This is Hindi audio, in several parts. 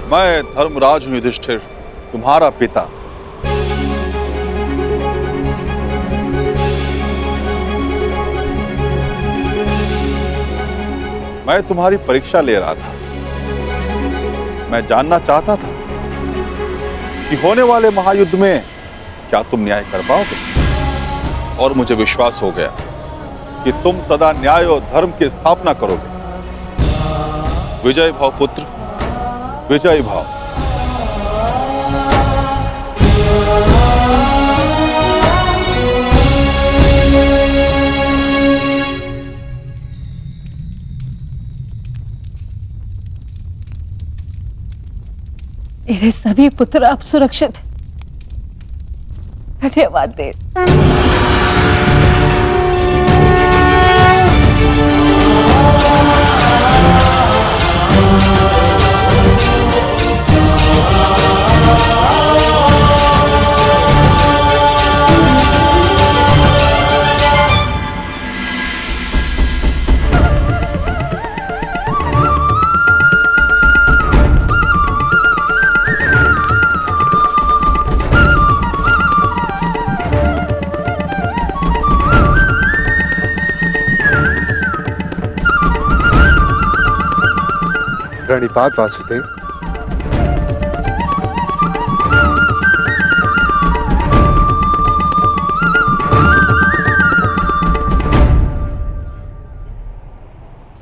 मैं धर्मराज हूं युधिष्ठिर, तुम्हारा पिता। मैं तुम्हारी परीक्षा ले रहा था। मैं जानना चाहता था कि होने वाले महायुद्ध में क्या तुम न्याय कर पाओगे, और मुझे विश्वास हो गया कि तुम सदा न्याय और धर्म की स्थापना करोगे। विजय भाव पुत्र, विजय भाव। मेरे सभी पुत्र अब सुरक्षित हैं। धन्यवाद देव। प्रणिपात वासुदेव।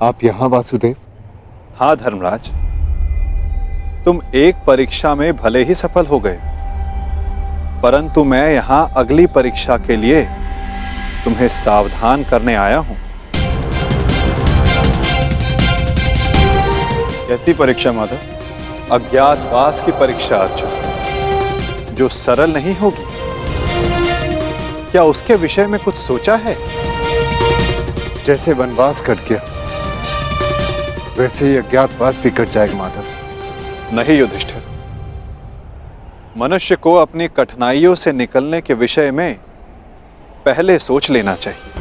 आप यहां वासुदेव? हाँ धर्मराज, तुम एक परीक्षा में भले ही सफल हो गए, परंतु मैं यहां अगली परीक्षा के लिए तुम्हें सावधान करने आया हूं। कैसी परीक्षा माधव? अज्ञातवास की परीक्षा अर्जुन, जो सरल नहीं होगी। क्या उसके विषय में कुछ सोचा है? जैसे वनवास कट गया वैसे ही अज्ञातवास भी कट जाएगा माधव। नहीं युधिष्ठिर, मनुष्य को अपनी कठिनाइयों से निकलने के विषय में पहले सोच लेना चाहिए,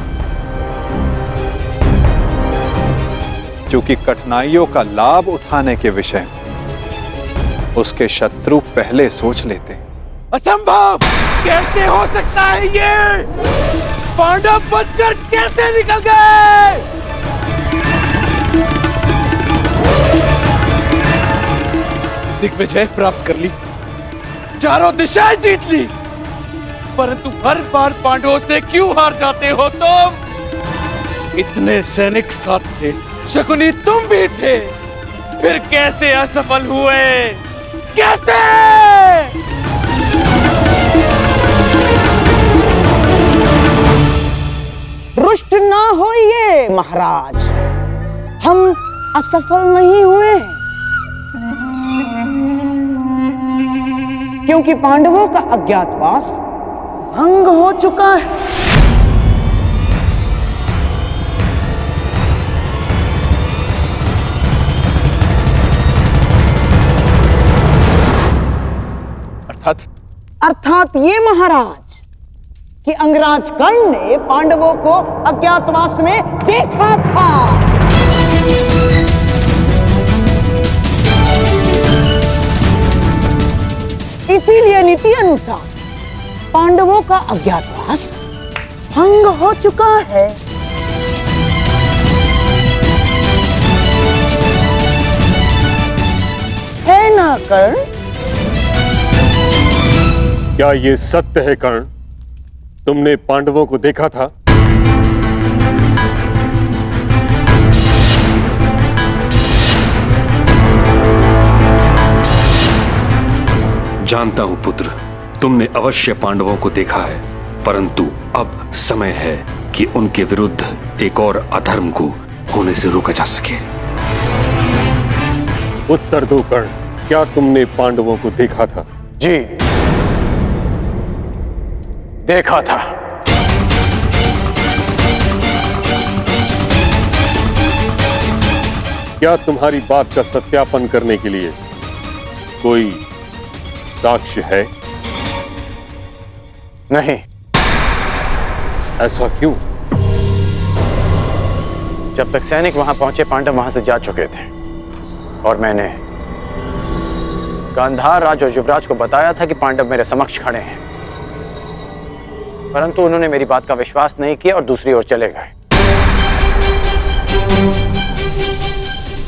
क्योंकि कठिनाइयों का लाभ उठाने के विषय में उसके शत्रु पहले सोच लेते हैं। असंभव! कैसे हो सकता है ये? पांडव बचकर कैसे निकल गए? दिग्विजय प्राप्त कर ली, चारों दिशाएं जीत ली, परंतु हर बार पांडवों से क्यों हार जाते हो तुम? इतने सैनिक साथ थे, शकुनी तुम भी थे, फिर कैसे असफल हुए? कैसे? रुष्ट ना होइए महाराज, हम असफल नहीं हुए हैं, क्योंकि पांडवों का अज्ञातवास भंग हो चुका है। अर्थात ये महाराज कि अंगराज कर्ण ने पांडवों को अज्ञातवास में देखा था। इसीलिए नीति अनुसार पांडवों का अज्ञातवास भंग हो चुका है। है ना कर्ण? क्या ये सत्य है कर्ण? तुमने पांडवों को देखा था? जानता हूं पुत्र, तुमने अवश्य पांडवों को देखा है, परंतु अब समय है कि उनके विरुद्ध एक और अधर्म को होने से रोका जा सके। उत्तर दो कर्ण, क्या तुमने पांडवों को देखा था? जी, देखा था। क्या तुम्हारी बात का सत्यापन करने के लिए कोई साक्ष्य है? नहीं। ऐसा क्यों? जब तक सैनिक वहां पहुंचे, पांडव वहां से जा चुके थे और मैंने गांधार राज और युवराज को बताया था कि पांडव मेरे समक्ष खड़े हैं, परंतु उन्होंने मेरी बात का विश्वास नहीं किया और दूसरी ओर चले गए।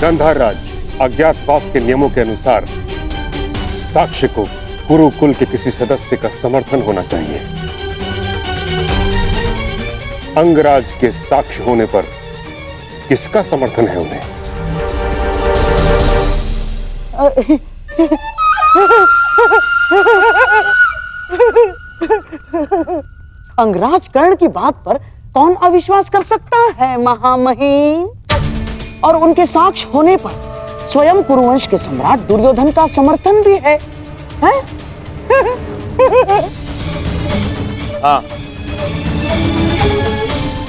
गांधार राज, अज्ञातवास के नियमों के अनुसार साक्ष्य को कुरुकुल के किसी सदस्य का समर्थन होना चाहिए। अंगराज के साक्ष्य होने पर किसका समर्थन है उन्हें? अंगराज कर्ण की बात पर कौन अविश्वास कर सकता है महामहिम? और उनके साक्ष्य होने पर स्वयं कुरुवंश के सम्राट दुर्योधन का समर्थन भी है, हैं? हाँ,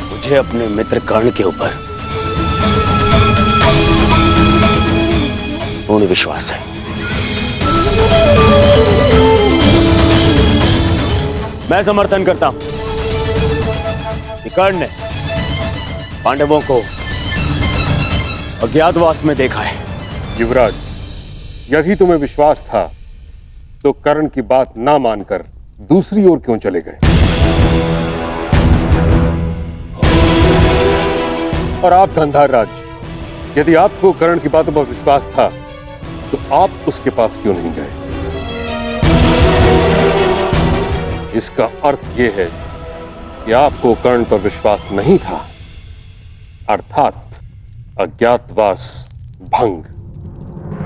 मुझे अपने मित्र कर्ण के ऊपर पूर्ण विश्वास है। मैं समर्थन करता हूं कि कर्ण ने पांडवों को अज्ञातवास में देखा है। युवराज, यदि तुम्हें विश्वास था तो कर्ण की बात ना मानकर दूसरी ओर क्यों चले गए? और आप गांधार राज, यदि आपको कर्ण की बातों पर विश्वास था तो आप उसके पास क्यों नहीं गए? इसका अर्थ यह है कि आपको कर्ण पर विश्वास नहीं था, अर्थात अज्ञातवास भंग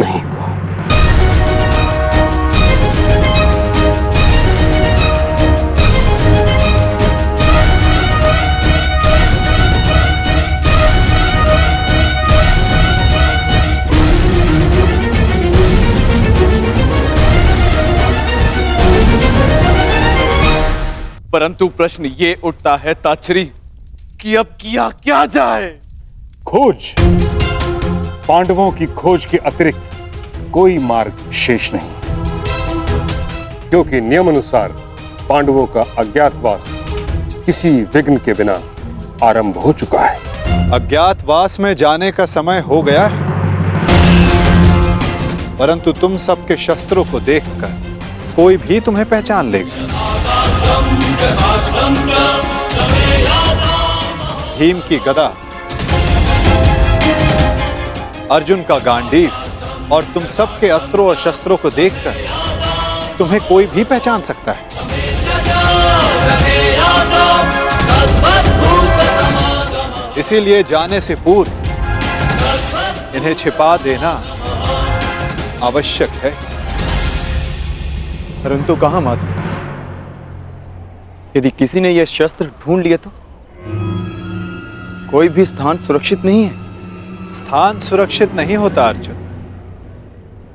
नहीं हुआ। परंतु प्रश्न ये उठता है ताच्छरी कि अब किया क्या जाए? खोज। पांडवों की खोज के अतिरिक्त कोई मार्ग शेष नहीं, क्योंकि नियमानुसार पांडवों का अज्ञातवास किसी विघ्न के बिना आरंभ हो चुका है। अज्ञातवास में जाने का समय हो गया है, परंतु तुम सबके शस्त्रों को देखकर कोई भी तुम्हें पहचान लेगा। भीम की गदा, अर्जुन का गांडीव और तुम सबके अस्त्रों और शस्त्रों को देखकर तुम्हें कोई भी पहचान सकता है। इसीलिए जाने से पूर्व इन्हें छिपा देना आवश्यक है। परंतु कहां माधव? यदि किसी ने यह शस्त्र ढूंढ लिए तो? कोई भी स्थान सुरक्षित नहीं है। स्थान सुरक्षित नहीं होता अर्जुन,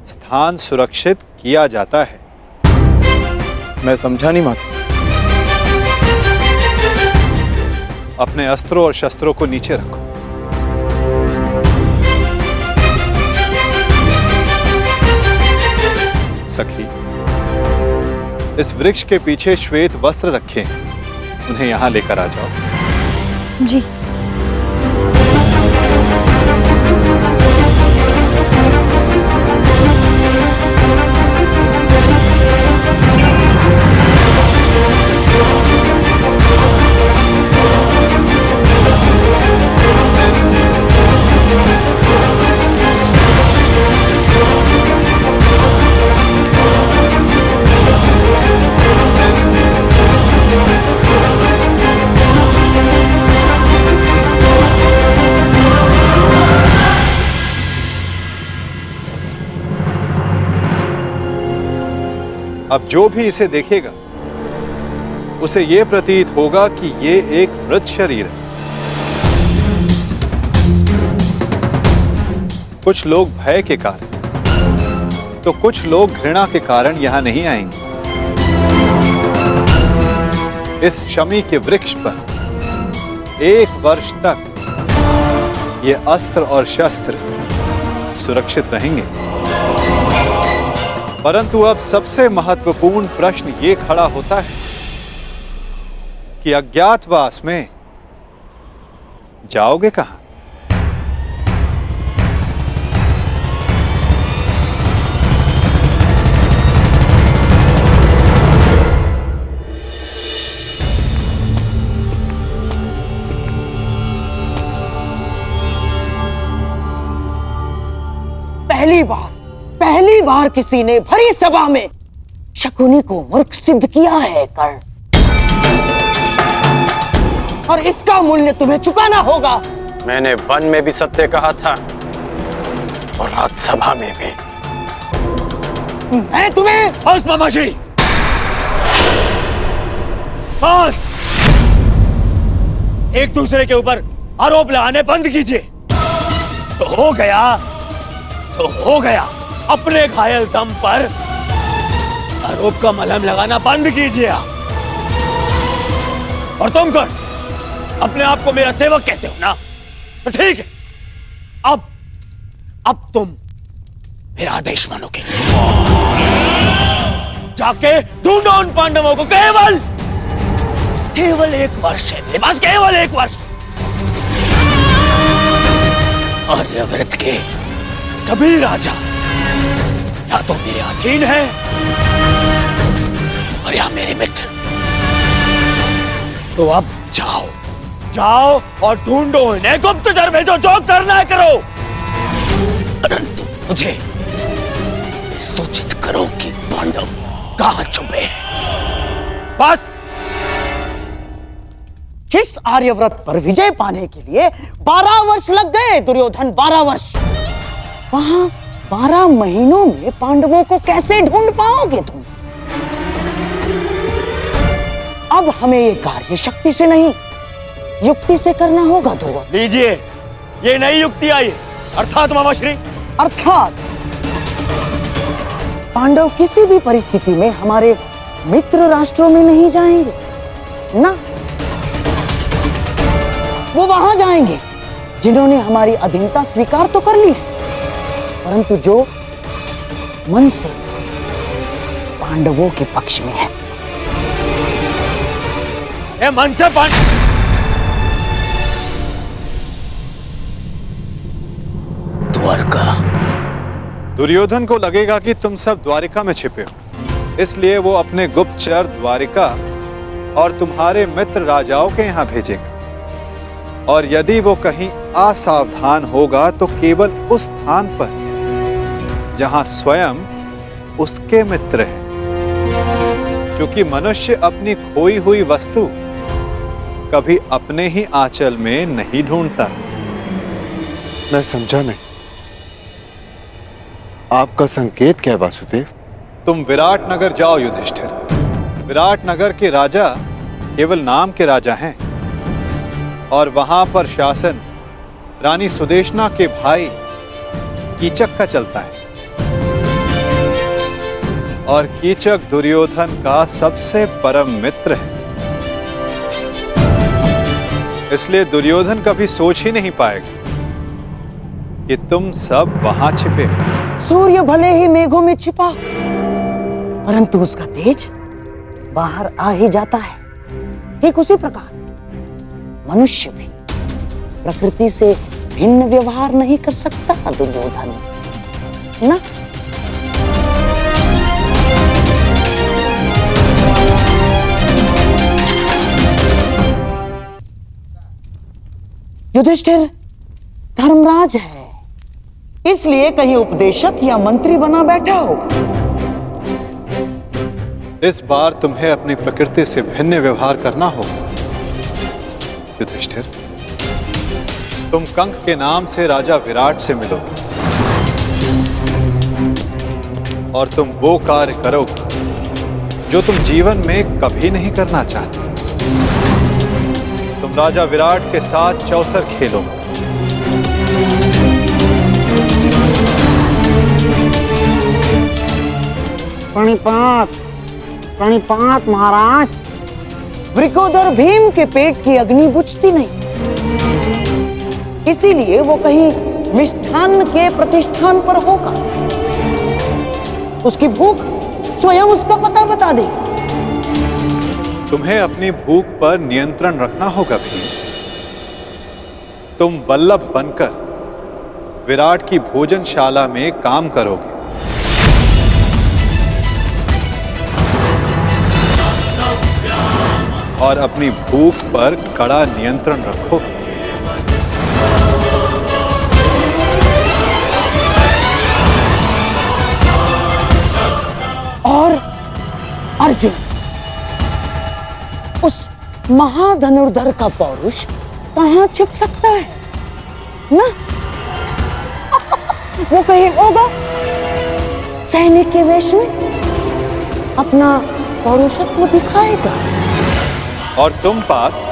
स्थान सुरक्षित किया जाता है। मैं समझा नहीं माधव। अपने अस्त्रों और शस्त्रों को नीचे रखो। सखी, इस वृक्ष के पीछे श्वेत वस्त्र रखे हैं, उन्हें यहां लेकर आ जाओ। जी। अब जो भी इसे देखेगा उसे यह प्रतीत होगा कि यह एक मृत शरीर है। कुछ लोग भय के कारण तो कुछ लोग घृणा के कारण यहां नहीं आएंगे। इस शमी के वृक्ष पर 1 वर्ष तक ये अस्त्र और शस्त्र सुरक्षित रहेंगे। परंतु अब सबसे महत्वपूर्ण प्रश्न ये खड़ा होता है कि अज्ञातवास में जाओगे कहां? पहली बार किसी ने भरी सभा में शकुनी को मूर्ख सिद्ध किया है कर्ण, और इसका मूल्य तुम्हें चुकाना होगा। मैंने वन में भी सत्य कहा था और राज्यसभा में भी। मैं तुम्हें बस मामाश्री, बस। एक दूसरे के ऊपर आरोप लगाने बंद कीजिए। तो हो गया। अपने घायल दम पर आरोप का मलहम लगाना बंद कीजिए आप। और तुम कौन? अपने आप को मेरा सेवक कहते हो ना? तो ठीक है, अब तुम मेरा आदेश मानोगे। जाके ढूंढो उन पांडवों को। केवल 1 वर्ष है मेरे पास, केवल 1 वर्ष। आर्यावर्त के सभी राजा या तो मेरे अधीन हैं और या मेरे मित्र। तो अब जाओ और ढूंढो इन्हें, गुप्तचर भेजो, जो करना है करो। परंतु मुझे सूचित करो कि पांडव कहां छुपे हैं। बस। जिस आर्यव्रत पर विजय पाने के लिए 12 वर्ष लग गए दुर्योधन, 12 वर्ष, वहां 12 महीनों में पांडवों को कैसे ढूंढ पाओगे तुम? अब हमें ये कार्य शक्ति से नहीं, युक्ति से करना होगा दुर्योधन। लीजिए, ये नई युक्ति आई, अर्थात मामाश्री, अर्थात पांडव किसी भी परिस्थिति में हमारे मित्र राष्ट्रों में नहीं जाएंगे ना। वो वहां जाएंगे जिन्होंने हमारी अधीनता स्वीकार तो कर ली है, परंतु जो मन से पांडवों के पक्ष में है। ये मन से द्वारका। दुर्योधन को लगेगा कि तुम सब द्वारिका में छिपे हो, इसलिए वो अपने गुप्तचर द्वारिका और तुम्हारे मित्र राजाओं के यहां भेजेगा। और यदि वो कहीं असावधान होगा तो केवल उस स्थान पर जहां स्वयं उसके मित्र हैं, क्योंकि मनुष्य अपनी खोई हुई वस्तु कभी अपने ही आंचल में नहीं ढूंढता। मैं समझा नहीं, आपका संकेत क्या है वासुदेव? तुम विराट नगर जाओ युधिष्ठिर। विराट नगर के राजा केवल नाम के राजा हैं और वहां पर शासन रानी सुदेशना के भाई कीचक का चलता है। और कीचक दुर्योधन का सबसे परम मित्र है, इसलिए दुर्योधन कभी सोच ही नहीं पाएगा कि तुम सब वहां छिपे। सूर्य भले ही मेघों में छिपा, परंतु उसका तेज बाहर आ ही जाता है। ठीक उसी प्रकार मनुष्य भी प्रकृति से भिन्न व्यवहार नहीं कर सकता दुर्योधन, ना? युधिष्ठिर धर्मराज है, इसलिए कहीं उपदेशक या मंत्री बना बैठा होगा। इस बार तुम्हें अपनी प्रकृति से भिन्न व्यवहार करना होगा युधिष्ठिर। तुम कंक के नाम से राजा विराट से मिलोगे और तुम वो कार्य करोगे जो तुम जीवन में कभी नहीं करना चाहते। तुम राजा विराट के साथ चौसर खेलोगे। प्रणिपात महाराज। वृकोदर भीम के पेट की अग्नि बुझती नहीं, इसीलिए वो कहीं मिष्ठान्न के प्रतिष्ठान पर होगा। उसकी भूख स्वयं उसका पता बता देगी। तुम्हें अपनी भूख पर नियंत्रण रखना होगा भीम। तुम वल्लभ बनकर विराट की भोजनशाला में काम करोगे। और अपनी भूख पर कड़ा नियंत्रण रखो। अर्जुन, उस महाधनुर्धर का पौरुष कहाँ छिप सकता है ना? वो कहीं होगा सैनिक के वेश में अपना पौरुषत्व दिखाएगा। और तुम पार्थ,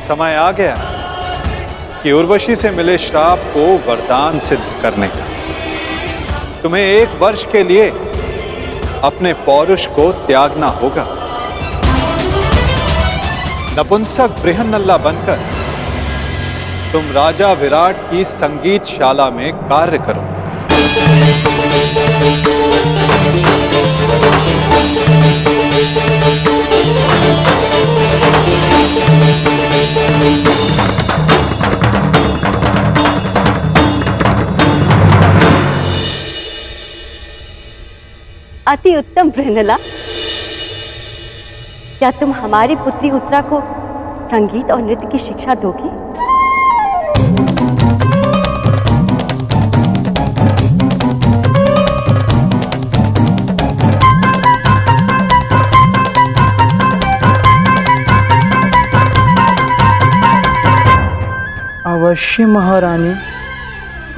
समय आ गया कि उर्वशी से मिले श्राप को वरदान सिद्ध करने का। तुम्हें 1 वर्ष के लिए अपने पौरुष को त्यागना होगा। नपुंसक बृहन्नल्ला बनकर तुम राजा विराट की संगीतशाला में कार्य करो। अति उत्तम बृहन्नला, क्या तुम हमारी पुत्री उत्तरा को संगीत और नृत्य की शिक्षा दोगी? अवश्य महारानी,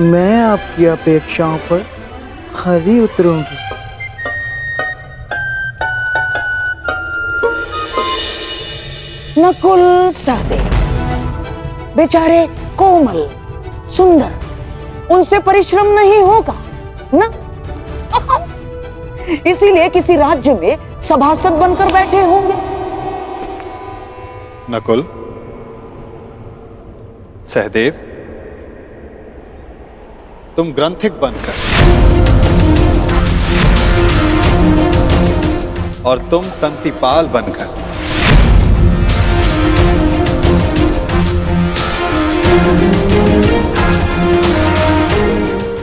मैं आपकी अपेक्षाओं पर खरी उतरूंगी। नकुल सहदेव बेचारे कोमल सुंदर, उनसे परिश्रम नहीं होगा ना? इसीलिए किसी राज्य में सभासद बनकर बैठे होंगे। नकुल, सहदेव, तुम ग्रंथिक बनकर और तुम तंतिपाल बनकर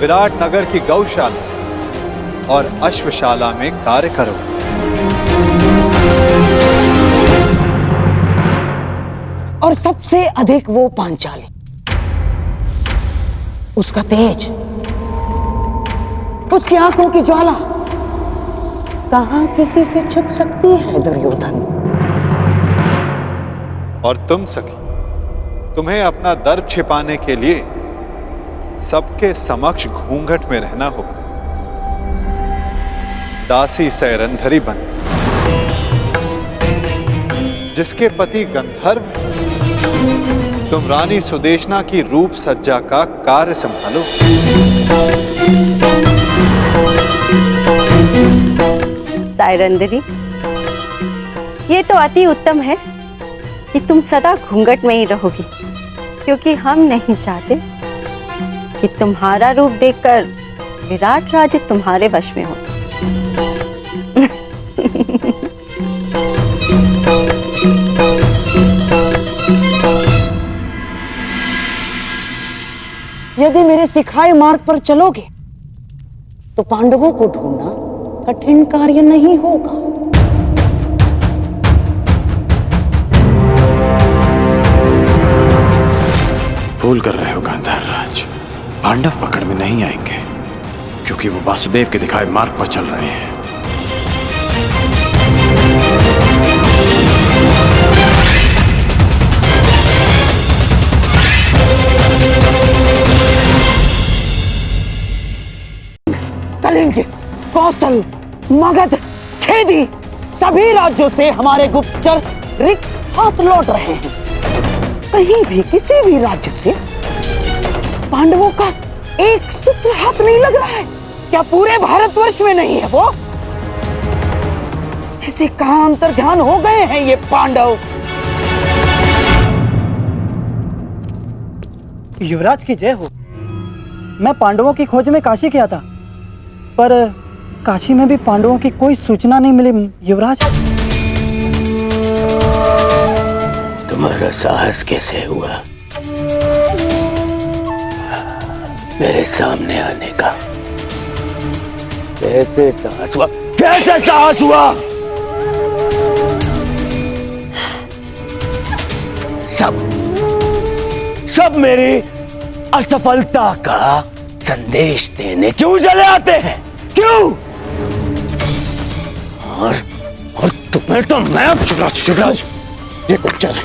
विराट नगर की गौशाला और अश्वशाला में कार्य करो। और सबसे अधिक वो पांचाली, उसका तेज, उसकी आंखों की ज्वाला कहां किसी से छिप सकती है दुर्योधन? और तुम सखी, तुम्हें अपना दर्प छिपाने के लिए सबके समक्ष घूंघट में रहना होगा। दासी सैरंधरी बन, जिसके पति गंधर्व, तुम रानी सुदेशना की रूप सज्जा का कार्य संभालो। सायरंदरी, ये तो अति उत्तम है कि तुम सदा घूंघट में ही रहोगी, क्योंकि हम नहीं चाहते कि तुम्हारा रूप देखकर विराट राज्य तुम्हारे वश में हो। यदि मेरे सिखाए मार्ग पर चलोगे तो पांडवों को ढूंढना कठिन कार्य नहीं होगा। भूल कर रहे हो गांधार राज, पांडव पकड़ में नहीं आएंगे, क्योंकि वो वासुदेव के दिखाए मार्ग पर चल रहे हैं। कलिंग, कौशल, मगध, छेदी, सभी राज्यों से हमारे गुप्तचर रिक्त हाथ लौट रहे हैं। कहीं भी किसी भी राज्य से पांडवों का एक सूत्र हाथ नहीं लग रहा है। क्या पूरे भारतवर्ष में नहीं है वो? ऐसे कहां अंतर्ध्यान हो गए हैं ये पांडव? युवराज की जय हो। मैं पांडवों की खोज में काशी गया था, पर काशी में भी पांडवों की कोई सूचना नहीं मिली युवराज। तुम्हारा साहस कैसे हुआ मेरे सामने आने का? कैसे साहस हुआ? कैसे साहस हुआ? सब मेरी असफलता का संदेश देने क्यों चले आते हैं? क्यों? और तुम्हें तो मैं शिवराज, ये गुप्तचर है,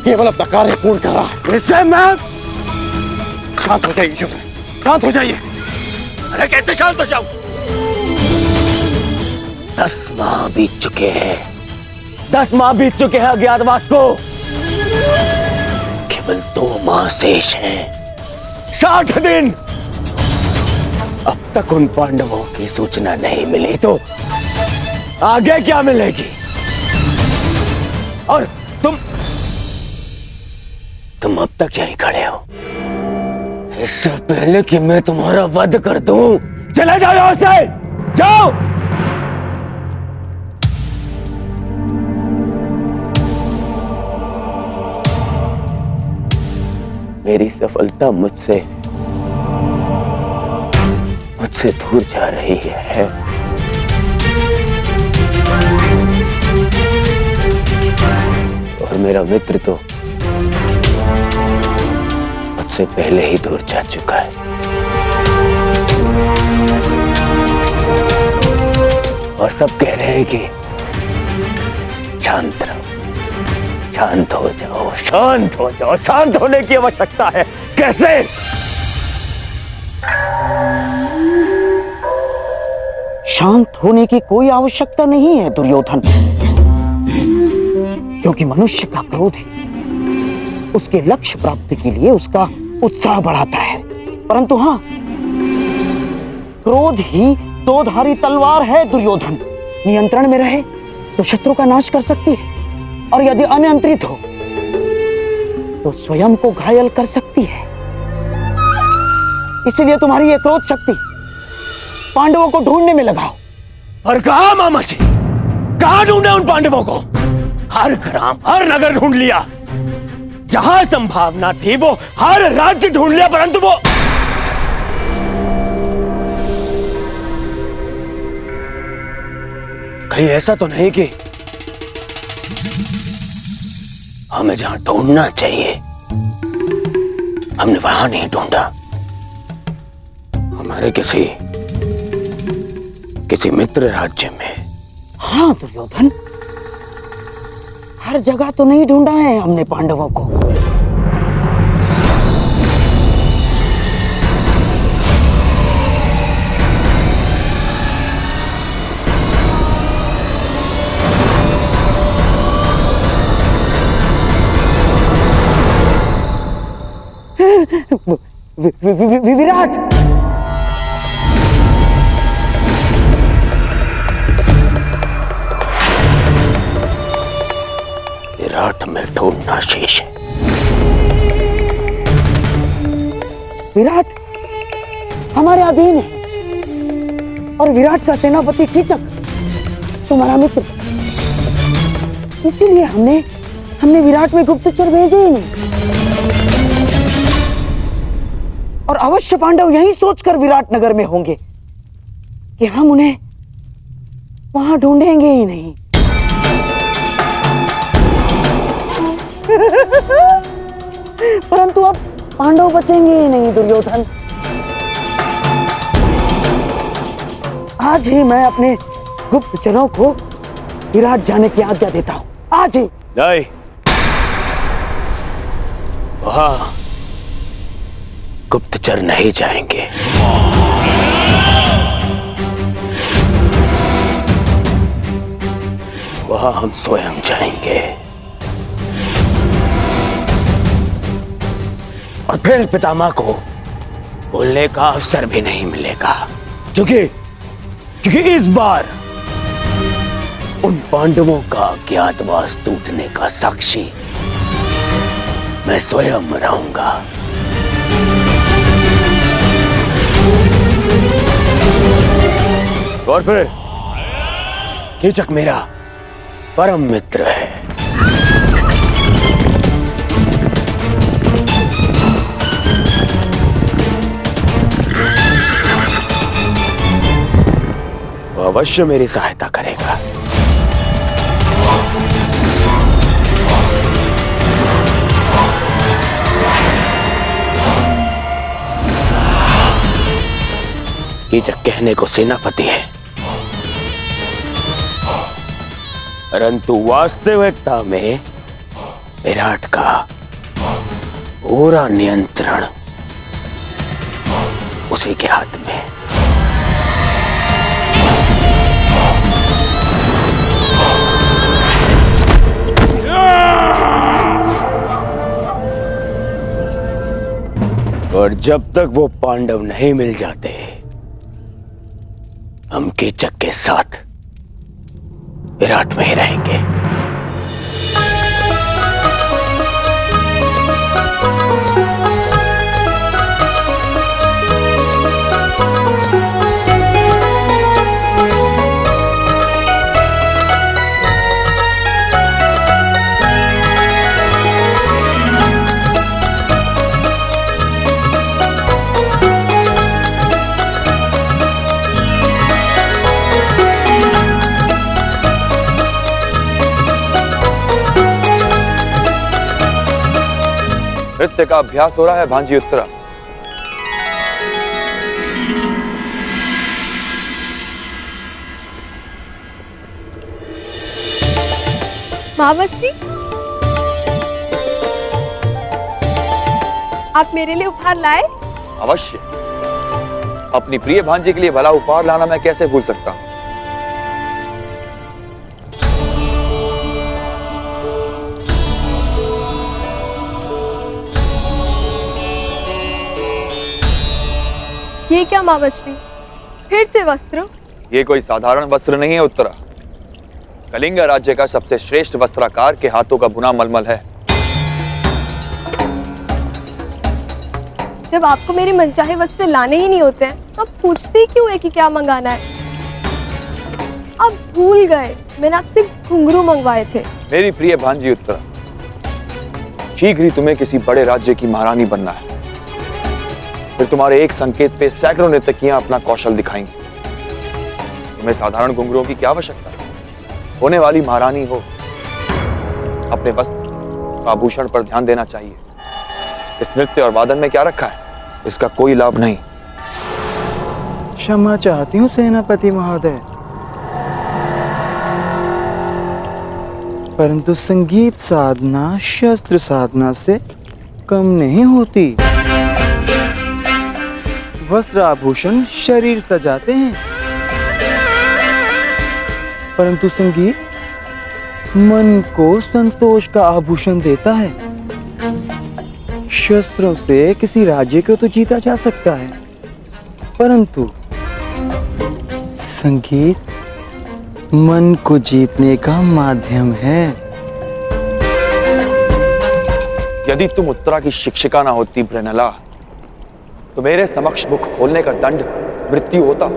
केवल अपना कार्य पूर्ण कर रहा है, इससे मैं। शांत हो जाइए शिवराज, शांत हो जाइए। अरे कैसे शांत हो जाऊं? 10 माह बीत चुके हैं, 10 माह बीत चुके हैं अज्ञातवास को। केवल 2 माह शेष हैं, 60 दिन। अब तक उन पांडवों की सूचना नहीं मिली तो आगे क्या मिलेगी? और तुम अब तक यहीं खड़े हो, इससे पहले कि मैं तुम्हारा वध कर दूं। चले जाओ यहां से, जाओ। मेरी सफलता मुझसे दूर जा रही है। और मेरा मित्र तो मुझसे पहले ही दूर जा चुका है। और सब कह रहे हैं कि शांत रहो, शांत हो जाओ, शांत हो जाओ। शांत होने की आवश्यकता है। कैसे? शांत होने की कोई आवश्यकता नहीं है दुर्योधन, क्योंकि मनुष्य का क्रोध ही उसके लक्ष्य प्राप्ति के लिए उसका उत्साह बढ़ाता है। परंतु हाँ, क्रोध ही 2-धारी तलवार है दुर्योधन। नियंत्रण में रहे तो शत्रु का नाश कर सकती है, और यदि अनियंत्रित हो तो स्वयं को घायल कर सकती है। इसलिए तुम्हारी यह क्रोध शक्ति पांडवों को ढूंढने में लगाओ। और कहा मामा जी, कहां ढूंढे उन पांडवों को? हर ग्राम, हर नगर ढूंढ लिया, जहां संभावना थी वो हर राज्य ढूंढ लिया, परंतु वो कहीं ऐसा तो नहीं कि हमें जहां ढूंढना चाहिए हमने वहां नहीं ढूंढा। हमारे किसी मित्र राज्य में। हाँ दुर्योधन, हर जगह तो नहीं ढूंढा है हमने पांडवों को। विराट, विराट में ढूंढना शेष है। विराट हमारे अधीन है, और विराट का सेनापति कीचक तुम्हारा मित्र। इसीलिए हमने विराट में गुप्तचर भेजे ही नहीं। और अवश्य पांडव यही सोचकर विराट नगर में होंगे कि हम उन्हें वहां ढूंढेंगे ही नहीं। परंतु अब पांडव बचेंगे ही नहीं दुर्योधन। आज ही मैं अपने गुप्तचरों को विराट जाने की आज्ञा देता हूं, आज ही। नहीं, वहां गुप्तचर नहीं जाएंगे। वहां हम स्वयं जाएंगे, और फिर पितामह को बोलने का अवसर भी नहीं मिलेगा, क्योंकि इस बार उन पांडवों का अज्ञातवास टूटने का साक्षी मैं स्वयं रहूंगा। और फिर कीचक मेरा परम मित्र है। वो अवश्य मेरी सहायता करेगा। कीचक कहने को सेनापति है, परंतु वास्तविकता में विराट का पूरा नियंत्रण उसी के हाथ में। और जब तक वो पांडव नहीं मिल जाते, हम कीचक के साथ विराट में ही रहेंगे। नृत्य का अभ्यास हो रहा है भांजी उत्तरा। महावश्री, आप मेरे लिए उपहार लाए? अवश्य। अपनी प्रिय भांजी के लिए भला उपहार लाना मैं कैसे भूल सकता हूं। ये क्या महावश्री, फिर से वस्त्र? ये कोई साधारण वस्त्र नहीं है उत्तरा। कलिंग राज्य का सबसे श्रेष्ठ वस्त्राकार के हाथों का बुना मलमल है। जब आपको मेरे मनचाहे वस्त्र लाने ही नहीं होते हैं, तो आप पूछते ही क्यों है कि क्या मंगाना है? आप भूल गए मैंने आपसे घुंघरू मंगवाए थे। मेरी प्रिय भांजी उत्तरा, शीघ्र ही तुम्हें किसी बड़े राज्य की महारानी बनना है। फिर तुम्हारे एक संकेत पे सैकड़ों नर्तकियां अपना कौशल दिखाएंगी। तुम्हें साधारण घुंघरुओं की क्या आवश्यकता है? होने वाली महारानी हो, अपने वस्त्र आभूषण पर ध्यान देना चाहिए। इस नृत्य और वादन में क्या रखा है, इसका कोई लाभ नहीं। क्षमा चाहती हूँ सेनापति महोदय, परंतु संगीत साधना शस्त्र साधना से कम नहीं होती। वस्त्र आभूषण शरीर सजाते हैं, परंतु संगीत मन को संतोष का आभूषण देता है। शस्त्रों से किसी राज्य को तो जीता जा सकता है, परंतु संगीत मन को जीतने का माध्यम है। यदि तुम उत्तरा की शिक्षिका ना होती ब्रनला, तो मेरे समक्ष मुख खोलने का दंड मृत्यु होता।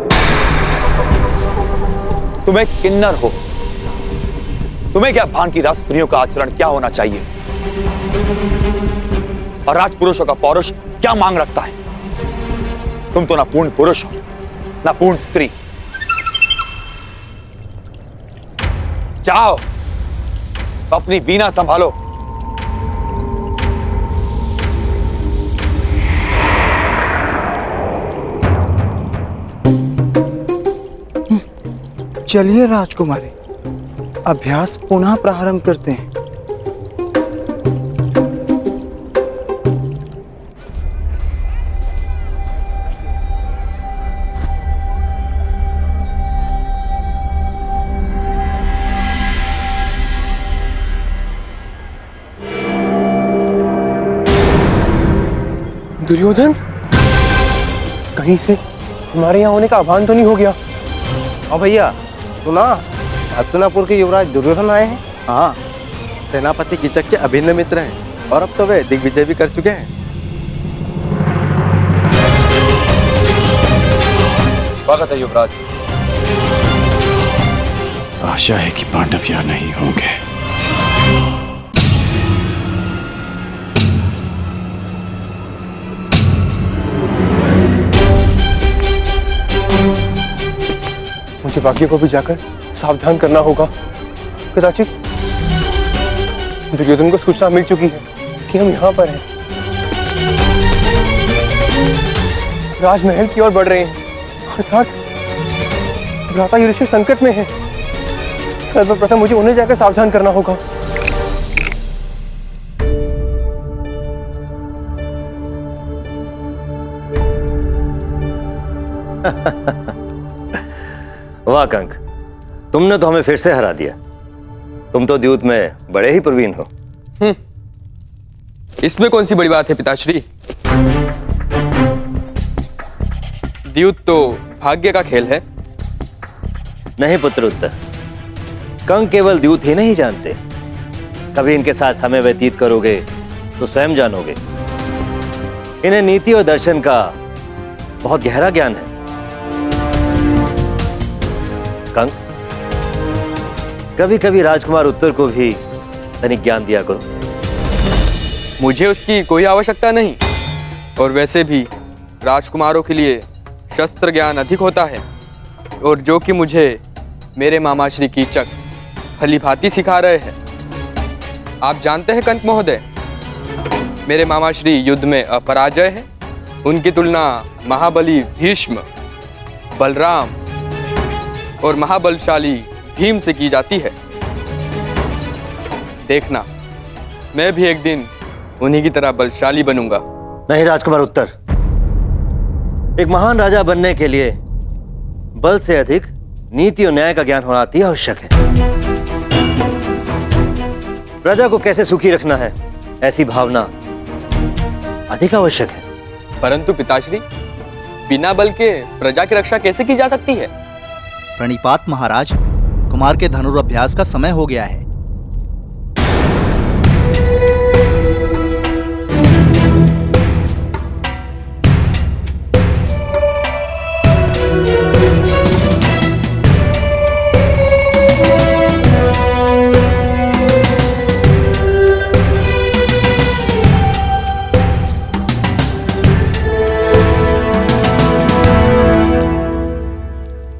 तुम एक किन्नर हो, तुम्हें क्या भान की राज स्त्रियों का आचरण क्या होना चाहिए और राजपुरुषों का पौरुष क्या मांग रखता है? तुम तो ना पूर्ण पुरुष हो ना पूर्ण स्त्री। जाओ अपनी वीणा संभालो। चलिए राजकुमारी, अभ्यास पुनः प्रारंभ करते हैं। दुर्योधन, कहीं से हमारे यहाँ होने का आह्वान तो नहीं हो गया? हाँ भैया, सुना हस्तिनापुर के युवराज दुर्योधन आए हैं। हाँ, सेनापति कीचक के अभिन्न मित्र हैं और अब तो वे दिग्विजय भी कर चुके हैं। स्वागत है युवराज। आशा है कि पांडव यहाँ नहीं होंगे। मुझे बाकियों को भी जाकर सावधान करना होगा। कदाचित दुर्योधन को सूचना मिल चुकी है कि हम यहाँ पर हैं। राजमहल की ओर बढ़ रहे हैं, अर्थात भ्राता युधिष्ठिर संकट में है। सर्वप्रथम मुझे उन्हें जाकर सावधान करना होगा। वाह कंक, तुमने तो हमें फिर से हरा दिया। तुम तो द्यूत में बड़े ही प्रवीण हो। इसमें कौन सी बड़ी बात है पिताश्री? द्यूत तो भाग्य का खेल है। नहीं पुत्र उत्तर, कंक केवल द्यूत ही नहीं जानते, कभी इनके साथ समय व्यतीत करोगे तो स्वयं जानोगे। इन्हें नीति और दर्शन का बहुत गहरा ज्ञान है। कंक, कभी कभी राजकुमार उत्तर को भी तनिक ज्ञान दिया करो। मुझे उसकी कोई आवश्यकता नहीं, और वैसे भी राजकुमारों के लिए शस्त्र ज्ञान अधिक होता है, और जो कि मुझे मेरे मामा श्री कीचक भली भांति सिखा रहे हैं। आप जानते हैं कंक महोदय, मेरे मामा श्री युद्ध में अपराजय हैं। उनकी तुलना महाबली भीष्म, बलराम और महाबलशाली भीम से की जाती है। देखना, मैं भी एक दिन उन्हीं की तरह बलशाली बनूंगा। नहीं राजकुमार उत्तर, एक महान राजा बनने के लिए बल से अधिक नीति और न्याय का ज्ञान होना अति आवश्यक है। प्रजा को कैसे सुखी रखना है, ऐसी भावना अधिक आवश्यक है। परंतु पिताश्री, बिना बल के प्रजा की रक्षा कैसे की जा सकती है? प्रणिपात महाराज, कुमार के धनुर्अभ्यास का समय हो गया है।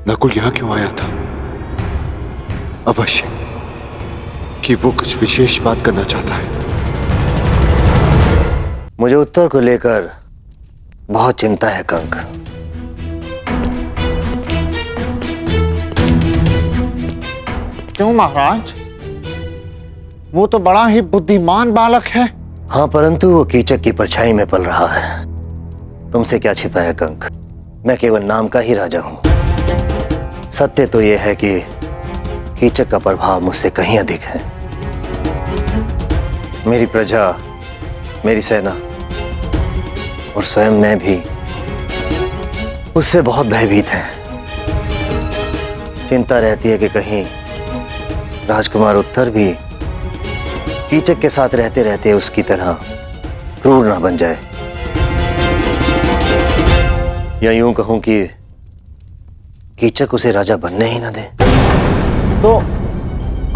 नकुल यहां क्यों आया था? अवश्य कि वो कुछ विशेष बात करना चाहता है। मुझे उत्तर को लेकर बहुत चिंता है कंक। क्यों महाराज? वो तो बड़ा ही बुद्धिमान बालक है। हाँ, परंतु वो कीचक की परछाई में पल रहा है। तुमसे क्या छिपा है कंक? मैं केवल नाम का ही राजा हूं। सत्य तो यह है कि कीचक का प्रभाव मुझसे कहीं अधिक है। मेरी प्रजा, मेरी सेना और स्वयं मैं भी उससे बहुत भयभीत हैं। चिंता रहती है कि कहीं राजकुमार उत्तर भी कीचक के साथ रहते रहते उसकी तरह क्रूर ना बन जाए, या यूं कहूं कि कीचक उसे राजा बनने ही ना दे। तो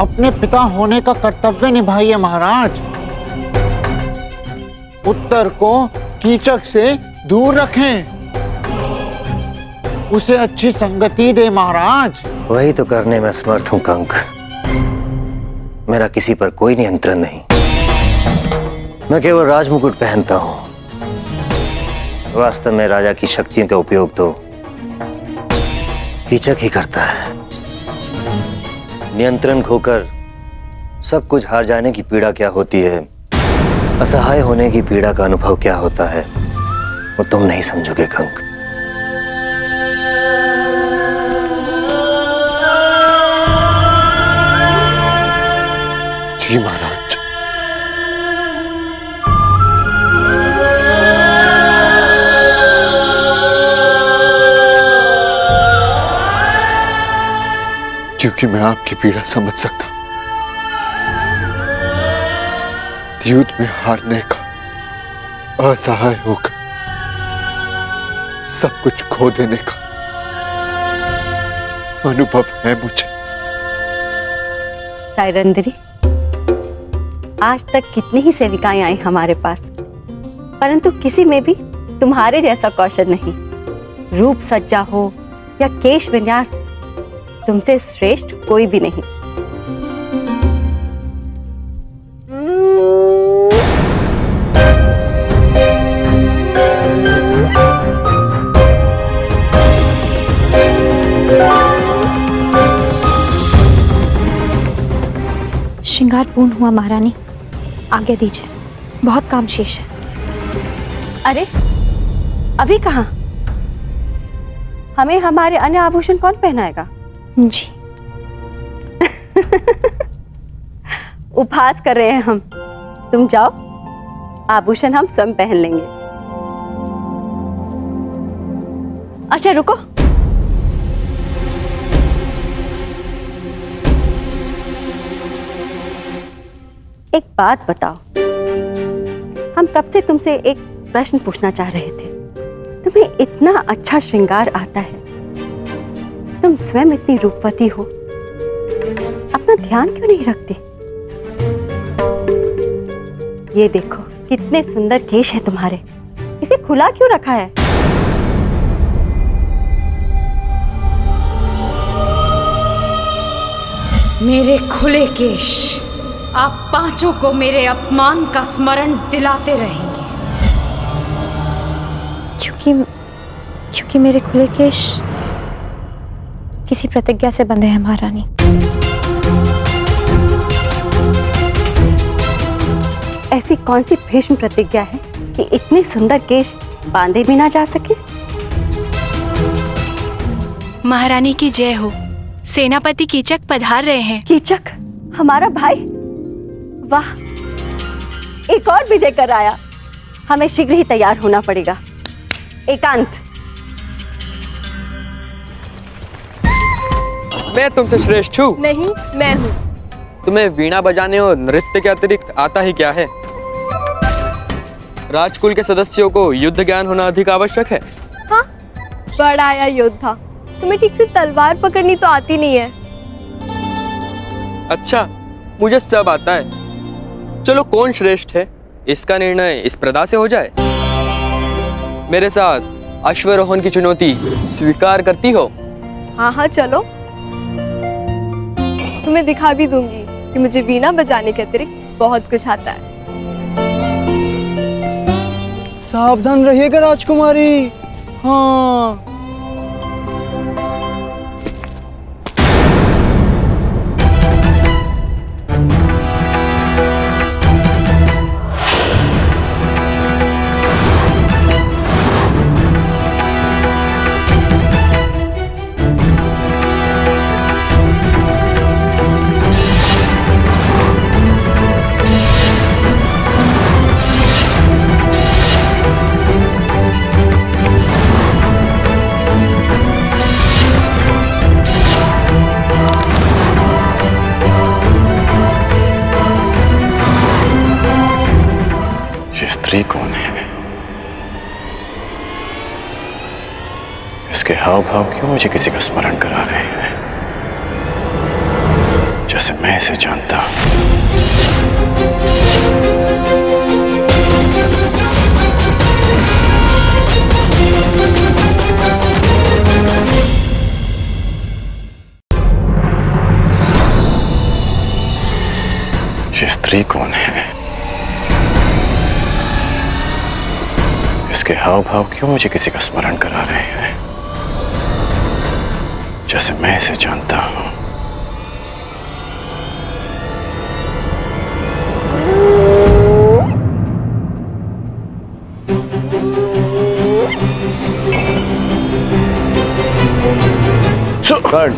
अपने पिता होने का कर्तव्य निभाइए महाराज। उत्तर को कीचक से दूर रखें, उसे अच्छी संगति दे महाराज। वही तो करने में असमर्थ हूं कंक। मेरा किसी पर कोई नियंत्रण नहीं। मैं केवल राजमुकुट पहनता हूं। वास्तव में राजा की शक्तियों का उपयोग तो कीचक ही करता है। नियंत्रण खोकर सब कुछ हार जाने की पीड़ा क्या होती है, असहाय होने की पीड़ा का अनुभव क्या होता है, वो तुम नहीं समझोगे कंक। जी महाराज। क्योंकि मैं आपकी पीड़ा समझ सकता हूं। युद्ध में हारने का, असहाय होकर सब कुछ खो देने का अनुभव है मुझे। साइरंदरी, आज तक कितनी ही सेविकाएं आई हमारे पास, परंतु किसी में भी तुम्हारे जैसा कौशल नहीं। रूप सज्जा हो या केश विन्यास, तुमसे श्रेष्ठ कोई भी नहीं। पूर्ण हुआ महारानी, आज्ञा दीजिए, बहुत काम शेष है। अरे अभी कहाँ? हमें हमारे अन्य आभूषण कौन पहनाएगा? जी। उपहास कर रहे हैं हम। तुम जाओ, आभूषण हम स्वयं पहन लेंगे। अच्छा रुको, एक बात बताओ, हम कब से तुमसे एक प्रश्न पूछना चाह रहे थे। तुम्हें इतना अच्छा श्रृंगार आता है, तुम स्वयं इतनी रूपवती हो, अपना ध्यान क्यों नहीं रखती? ये देखो कितने सुंदर केश है तुम्हारे, इसे खुला क्यों रखा है? मेरे खुले केश आप पांचों को मेरे अपमान का स्मरण दिलाते रहेंगे, क्योंकि मेरे खुले केश किसी प्रतिज्ञा से बंधे हैं महारानी। ऐसी कौन सी भीष्म प्रतिज्ञा है कि इतने सुंदर केश बांधे भी ना जा सके? महारानी की जय हो। सेनापति कीचक पधार रहे हैं। कीचक हमारा भाई? वाह, एक और विजय कर आया। हमें शीघ्र ही तैयार होना पड़ेगा। एकांत, मैं तुमसे श्रेष्ठ हूँ? नहीं, मैं हूँ। तुम्हें वीणा बजाने और नृत्य के अतिरिक्त आता ही क्या है? राजकुल के सदस्यों को युद्ध ज्ञान होना अधिक आवश्यक है। हाँ, बड़ा आया योद्धा, तुम्हें ठीक से तलवार पकड़नी तो आती नहीं है। अच्छा, मुझे सब आता है। चलो कौन श्रेष्ठ है इसका निर्णय इस प्रदा से हो जाए। मेरे साथ अश्वरोहण की चुनौती स्वीकार करती हो? हाँ हाँ चलो, तुम्हें दिखा भी दूंगी कि मुझे वीणा बजाने के अतिरिक्त बहुत कुछ आता है। सावधान रहिएगा राजकुमारी। हाँ। स्त्री कौन है? इसके हाव भाव क्यों मुझे किसी का स्मरण करा रहे हैं, जैसे मैं इसे जानता हूं। ये स्त्री कौन है? इसके हाव भाव क्यों मुझे किसी का स्मरण करा रहे हैं, जैसे मैं इसे जानता हूं। कर्ण,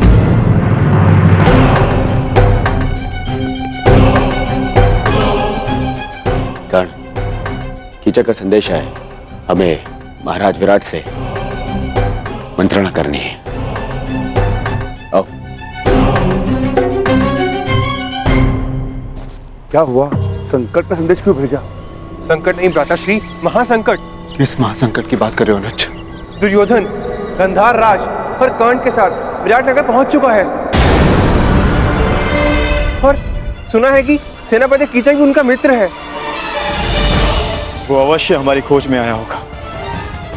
कर्ण, कीचक का संदेश है, हमें महाराज विराट से मंत्रणा करनी है। आओ। क्या हुआ? संकट का संदेश क्यों भेजा? संकट नहीं भ्राताश्री, महासंकट। किस महासंकट की बात कर रहे हो अनुज? दुर्योधन गंधार राज और कर्ण के साथ विराटनगर पहुंच चुका है और सुना है कि सेनापति कीचक भी उनका मित्र है। वो अवश्य हमारी खोज में आया होगा।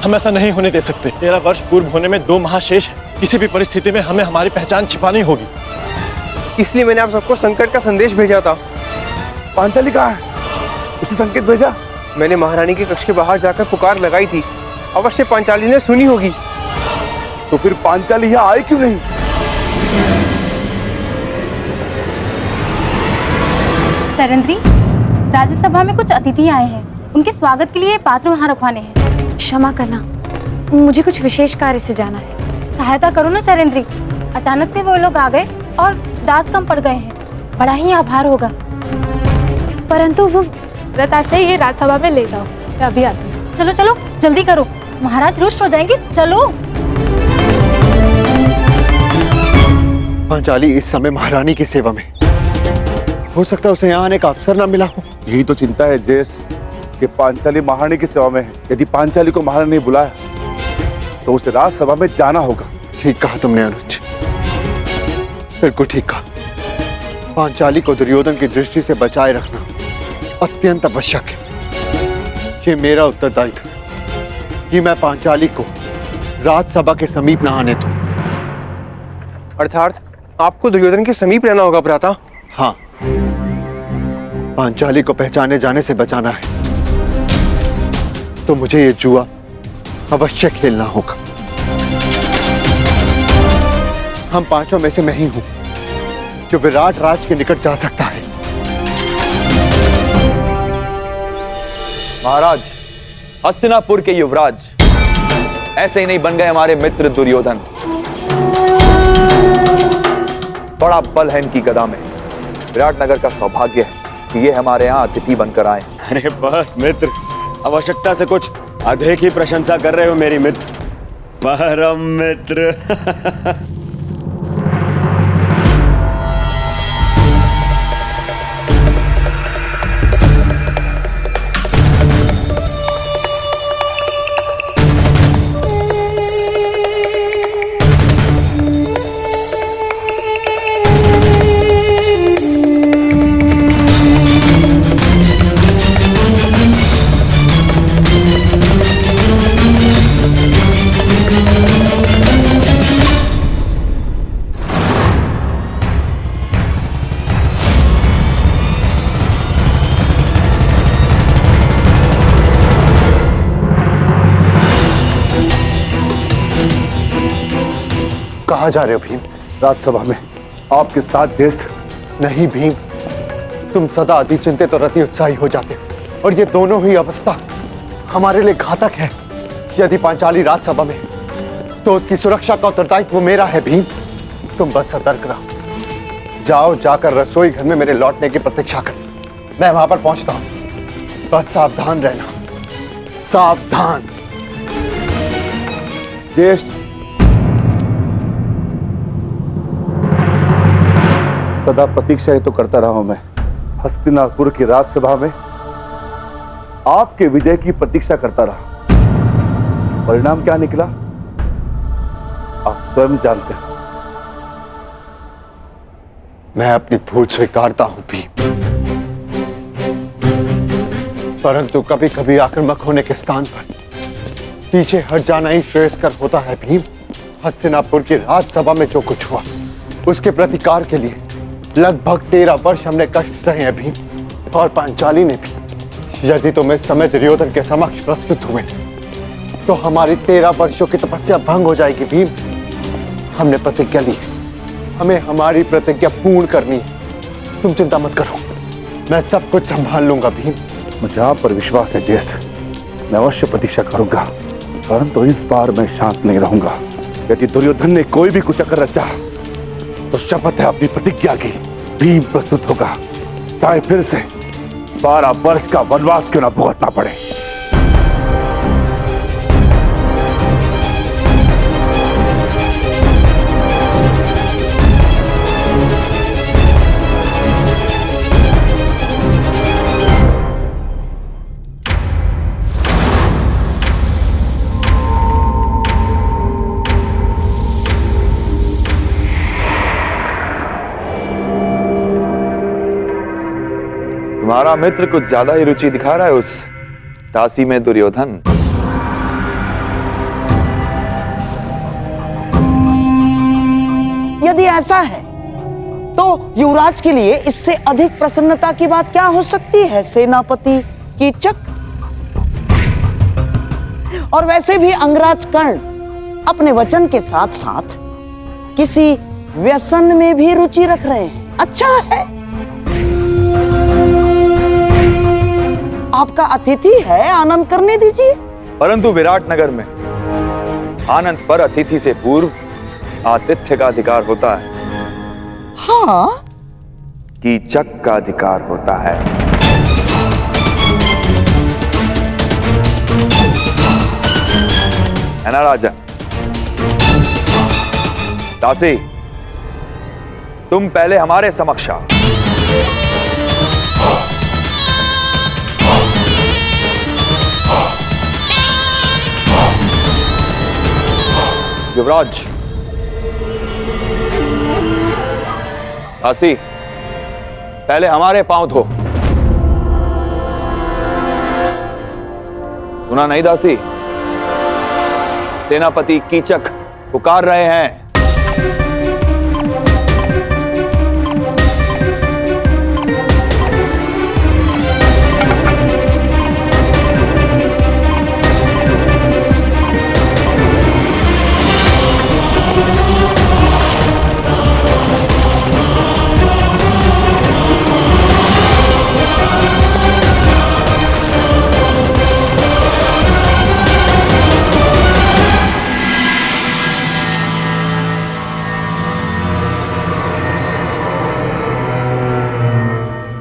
हम ऐसा नहीं होने दे सकते। 13 वर्ष पूर्व होने में 2 महाशेष है। किसी भी परिस्थिति में हमें हमारी पहचान छिपानी होगी। इसलिए मैंने आप सबको संकट का संदेश भेजा था। पांचाली कहाँ है? उसे संकेत भेजा? मैंने महारानी के कक्ष के बाहर जाकर पुकार लगाई थी, अवश्य पांचाली ने सुनी होगी। तो फिर पांचाली यहाँ आई क्यों नहीं? सैरंद्री, राज्यसभा में कुछ अतिथि आए हैं, उनके स्वागत के लिए पात्र वहाँ रखवाने हैं। क्षमा करना, मुझे कुछ विशेष कार्य से जाना है। सहायता करो ना सैरंद्री, अचानक से वो लोग आ गए और दास कम पड़ गए हैं, बड़ा ही आभार होगा। परंतु वो रताशा ये राज्यसभा में ले जाओ, मैं अभी आती हूँ। चलो चलो जल्दी करो, महाराज रुष्ट हो जाएंगे, चलो। पांचाली इस समय महारानी की सेवा में, हो सकता है उसे यहाँ आने का अवसर ना मिला हो। यही तो चिंता है ज्येष्ठ कि पांचाली महारानी की सेवा में है। यदि पांचाली को महारानी ने बुलाया तो उसे राज्यसभा में जाना होगा। ठीक कहा तुमने अनुज, बिल्कुल ठीक कहा। पांचाली को दुर्योधन की दृष्टि से बचाए रखना अत्यंत आवश्यक है। ये मेरा उत्तरदायित्व है कि मैं पांचाली को राज्यसभा के समीप न आने दूं। अर्थात आपको दुर्योधन के समीप रहना होगा भ्राता। हाँ, पांचाली को पहचाने जाने से बचाना है तो मुझे ये जुआ अवश्य खेलना होगा। हम पांचों में से मैं ही हूं जो विराट राज के निकट जा सकता है। महाराज, हस्तिनापुर के युवराज ऐसे ही नहीं बन गए हमारे मित्र दुर्योधन। बड़ा बल है इनकी गदा में। विराटनगर का सौभाग्य है कि ये हमारे यहाँ अतिथि बनकर आए। अरे बस मित्र, आवश्यकता से कुछ अधिक ही प्रशंसा कर रहे हो मेरी मित्र, परम मित्र। कहाँ जा रहे हो भीम? राज्यसभा में आपके साथ ज्येष्ठ। नहीं भीम, तुम सदा अति चिंतित और अति उत्साही हो जाते हो और ये दोनों ही अवस्था हमारे लिए घातक है। यदि पांचाली राज्यसभा में तो उसकी सुरक्षा का उत्तरदायित्व मेरा है भीम। तुम बस सतर्क रहो, जाओ जाकर रसोई घर में मेरे लौटने की प्रतीक्षा कर, मैं वहां पर पहुंचता हूं। बस सावधान रहना, सावधान। ज्येष्ठ, सदा प्रतीक्षा ही तो करता रहा हूं मैं। हस्तिनापुर की राज्यसभा में आपके विजय की प्रतीक्षा करता रहा। परिणाम क्या निकला आप स्वयं जानते हैं। मैं अपनी भूल स्वीकारता हूं भीम, परंतु कभी कभी आक्रामक होने के स्थान पर पीछे हट जाना ही श्रेयस्कर होता है भीम। हस्तिनापुर की राज्यसभा में जो कुछ हुआ उसके प्रतिकार के लिए लगभग 13 वर्ष हमने कष्ट सहे हैं भीम, और पांचाली ने भी। यदि तुम इस समय दुर्योधन के समक्ष प्रस्तुत हुए तो हमारी 13 वर्षों की तपस्या भंग हो जाएगी भीम। हमने प्रतिज्ञा ली, हमें हमारी प्रतिज्ञा पूर्ण करनी है। तुम चिंता मत करो, मैं सब कुछ संभाल लूंगा भीम। मुझे आप पर विश्वास है ज्येष्ठ, मैं अवश्य प्रतीक्षा करूंगा, परंतु इस बार मैं शांत नहीं रहूंगा। यदि दुर्योधन ने कोई भी कुचक्कर रचा तो शपथ है अपनी प्रतिज्ञा की, भीम प्रस्तुत होगा, चाहे फिर से 12 वर्ष का वनवास क्यों ना भुगतना पड़े। तुम्हारा मित्र कुछ ज्यादा ही रुचि दिखा रहा है उस दासी में दुर्योधन। यदि ऐसा है तो युवराज के लिए इससे अधिक प्रसन्नता की बात क्या हो सकती है सेनापति कीचक। और वैसे भी अंगराज कर्ण अपने वचन के साथ साथ किसी व्यसन में भी रुचि रख रहे हैं। अच्छा है। आपका अतिथि है, आनंद करने दीजिए। परंतु विराटनगर में आनंद पर अतिथि से पूर्व आतिथ्य का अधिकार होता है। हाँ, कीचक का अधिकार होता है। है ना राजा? दासी, तुम पहले हमारे समक्ष आओ। युवराज, दासी, पहले हमारे पांव धो। सुना नहीं दासी? सेनापति कीचक पुकार रहे हैं।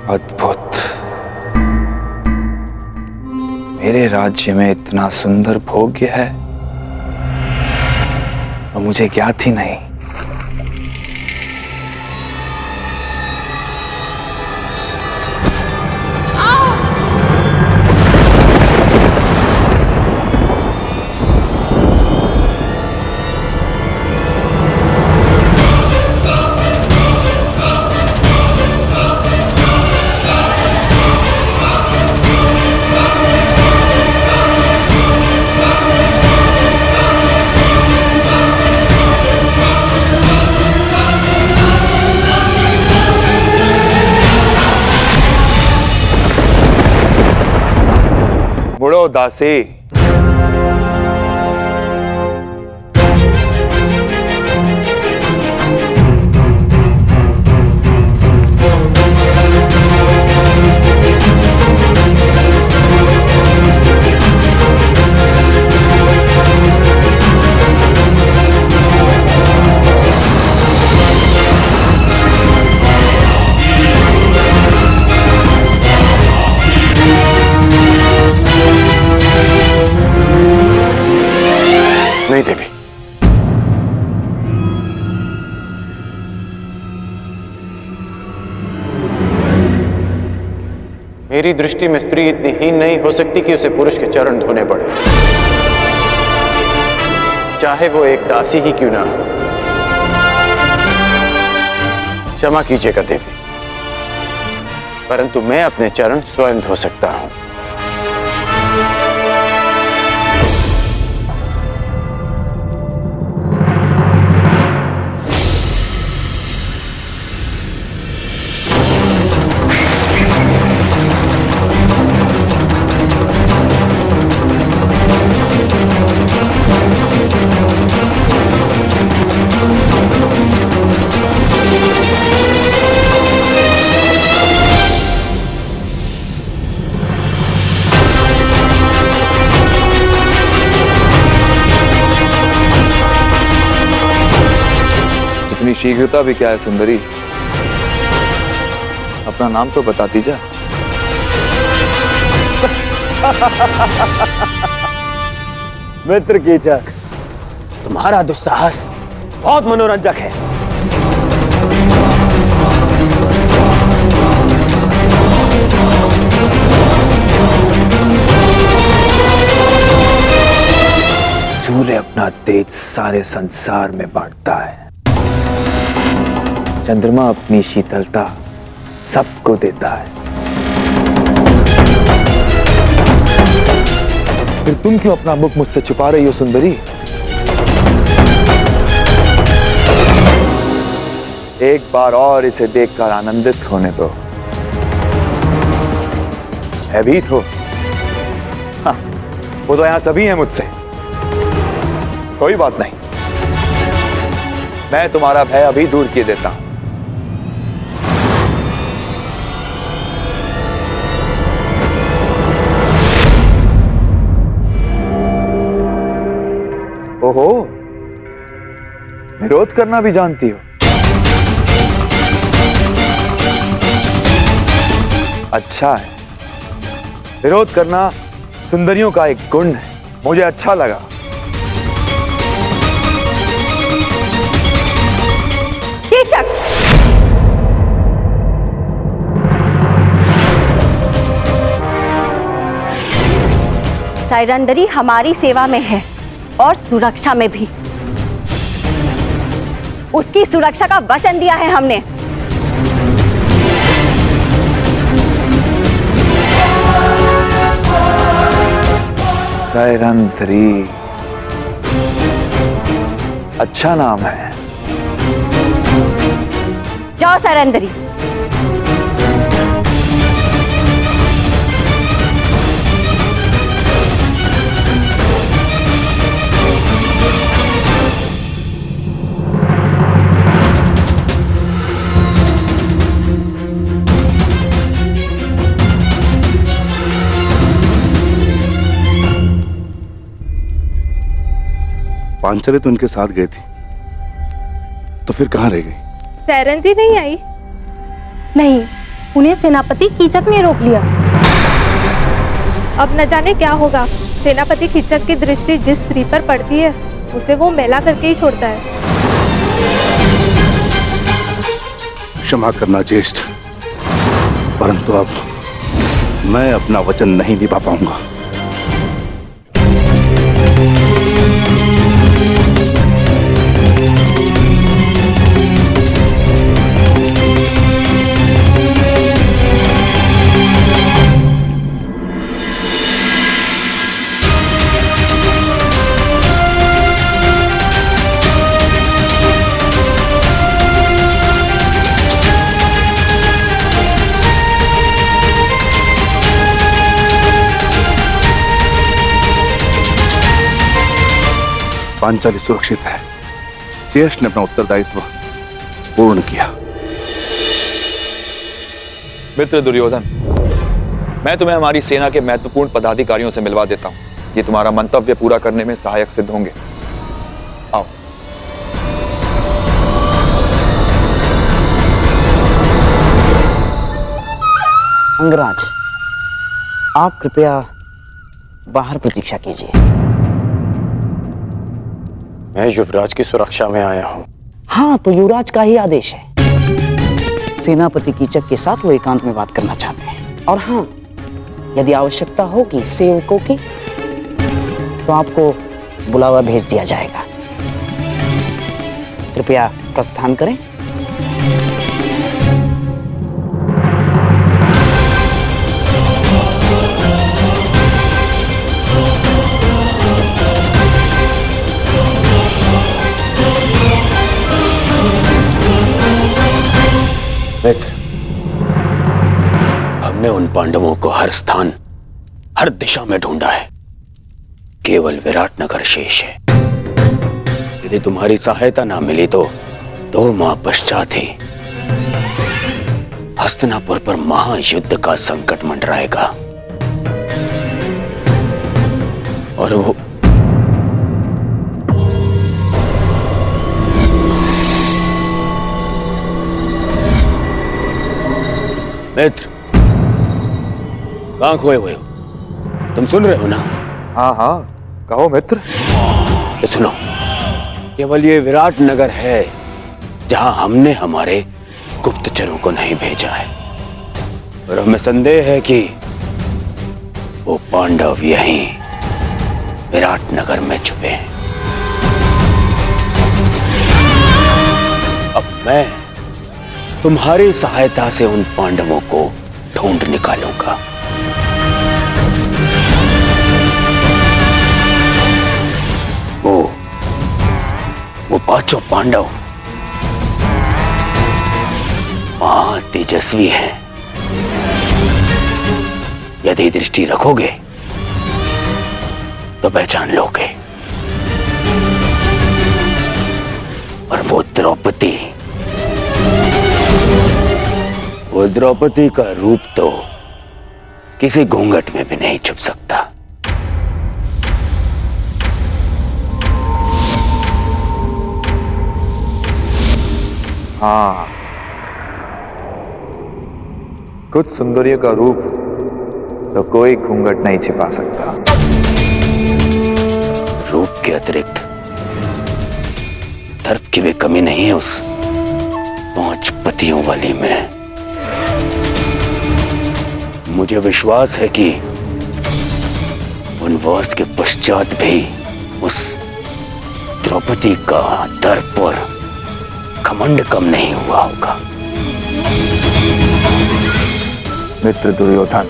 अद्भुत। मेरे राज्य में इतना सुंदर भोग्य है और मुझे ज्ञात ही नहीं। मुड़ो दासी। नहीं देवी, मेरी दृष्टि में स्त्री इतनी हीन नहीं हो सकती कि उसे पुरुष के चरण धोने पड़े, चाहे वो एक दासी ही क्यों ना हो। क्षमा कीजिएगा देवी, परंतु मैं अपने चरण स्वयं धो सकता हूं। इतनी शीघ्रता भी क्या है सुंदरी? अपना नाम तो बताती जा। मित्र कीचक, तुम्हारा दुस्साहस बहुत मनोरंजक है। सूर्य अपना तेज सारे संसार में बांटता है, चंद्रमा अपनी शीतलता सबको देता है। फिर तुम क्यों अपना मुख मुझसे छुपा रही हो सुंदरी? एक बार और इसे देखकर आनंदित होने दो। भयभीत हो? हाँ, वो तो यहां सभी हैं मुझसे। कोई बात नहीं, मैं तुम्हारा भय अभी दूर किए देता हूं। ओहो, विरोध करना भी जानती हो? अच्छा है, विरोध करना सुंदरियों का एक गुण है, मुझे अच्छा लगा। कीचक, साइरंदरी हमारी सेवा में है और सुरक्षा में भी। उसकी सुरक्षा का वचन दिया है हमने। साइरंदरी, अच्छा नाम है। जाओ साइरंदरी। पांचाली तो उनके साथ गई थी, तो फिर कहाँ रह गई? सायरंती नहीं आई? नहीं, उन्हें सेनापति कीचक ने रोक लिया। अब न जाने क्या होगा। सेनापति कीचक की दृष्टि जिस स्त्री पर पड़ती है उसे वो मैला करके ही छोड़ता है। क्षमा करना ज्येष्ठ, परंतु अब मैं अपना वचन नहीं निभा पाऊंगा। पांचाली सुरक्षित है। ज्येष्ठ ने अपना उत्तरदायित्व पूर्ण किया। मित्र दुर्योधन, मैं तुम्हें हमारी सेना के महत्वपूर्ण पदाधिकारियों से मिलवा देता हूं। ये तुम्हारा मंतव्य पूरा करने में सहायक सिद्ध होंगे। आओ। अंगराज, आप कृपया बाहर प्रतीक्षा कीजिए। मैं युवराज की सुरक्षा में आया हूँ। हाँ, तो युवराज का ही आदेश है। सेनापति कीचक के साथ वो एकांत में बात करना चाहते हैं। और हाँ, यदि आवश्यकता होगी सेवकों की, तो आपको बुलावा भेज दिया जाएगा। कृपया प्रस्थान करें। मित्र, हमने उन पांडवों को हर स्थान, हर दिशा में ढूंढा है। केवल विराटनगर शेष है। यदि तुम्हारी सहायता ना मिली तो 2 माह पश्चात ही हस्तिनापुर पर महायुद्ध का संकट मंडराएगा। और वो मित्र, कहां खोए हुए हो? तुम सुन रहे हो ना? हाँ हाँ, कहो मित्र। तो सुनो, केवल ये विराट नगर है जहां हमने हमारे गुप्तचरों को नहीं भेजा है। और हमें संदेह है कि वो पांडव यहीं विराट नगर में छुपे हैं। अब मैं तुम्हारी सहायता से उन पांडवों को ढूंढ निकालूंगा। वो 5 पांडव महातेजस्वी हैं। यदि दृष्टि रखोगे तो पहचान लोगे। और वो द्रौपदी का रूप तो किसी घूंघट में भी नहीं छुप सकता। हाँ, कुछ सुंदरियों का रूप तो कोई घूंघट नहीं छिपा सकता। रूप के अतिरिक्त तर्क की भी कमी नहीं है उस 5 पतियों वाली में। मुझे विश्वास है कि वनवास के पश्चात भी उस द्रौपदी का दर्प और घमंड कम नहीं हुआ होगा। मित्र दुर्योधन,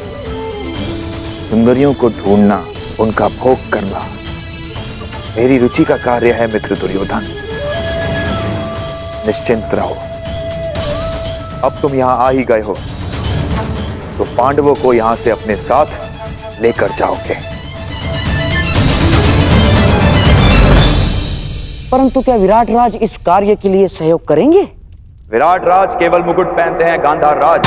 सुंदरियों को ढूंढना, उनका भोग करना मेरी रुचि का कार्य है। मित्र दुर्योधन, निश्चिंत रहो। अब तुम यहां आ ही गए हो तो पांडवों को यहां से अपने साथ लेकर जाओगे। परंतु क्या विराट राज इस कार्य के लिए सहयोग करेंगे? विराट राज केवल मुकुट पहनते हैं, गांधार राज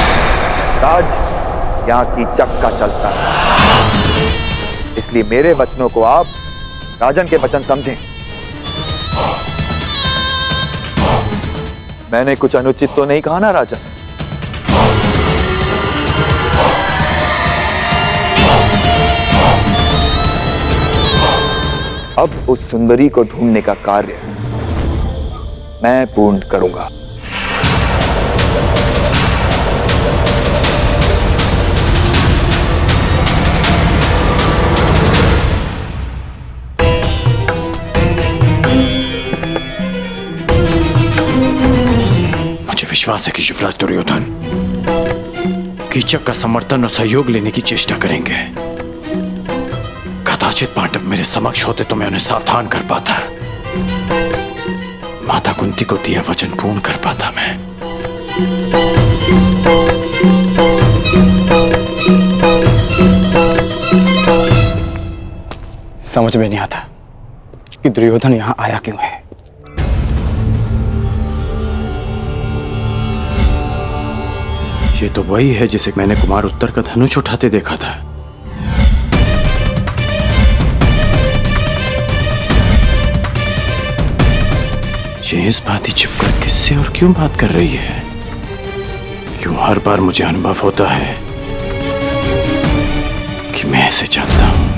यहां की चक्का चलता है। इसलिए मेरे वचनों को आप राजन के वचन समझें। मैंने कुछ अनुचित तो नहीं कहा ना राजन? अब उस सुंदरी को ढूंढने का कार्य मैं पूर्ण करूंगा। मुझे विश्वास है कि युवराज दुर्योधन कीचक का समर्थन और सहयोग लेने की चेष्टा करेंगे। कदाचित पांडव मेरे समक्ष होते तो मैं उन्हें सावधान कर पाता, माता कुंती को दिया वचन पूर्ण कर पाता मैं। समझ में नहीं आता कि दुर्योधन यहां आया क्यों है। ये तो वही है जिसे मैंने कुमार उत्तर का धनुष उठाते देखा था। ये इस बात ही छिपकर किससे और क्यों बात कर रही है? क्यों हर बार मुझे अनुभव होता है कि मैं ऐसे चाहता हूं।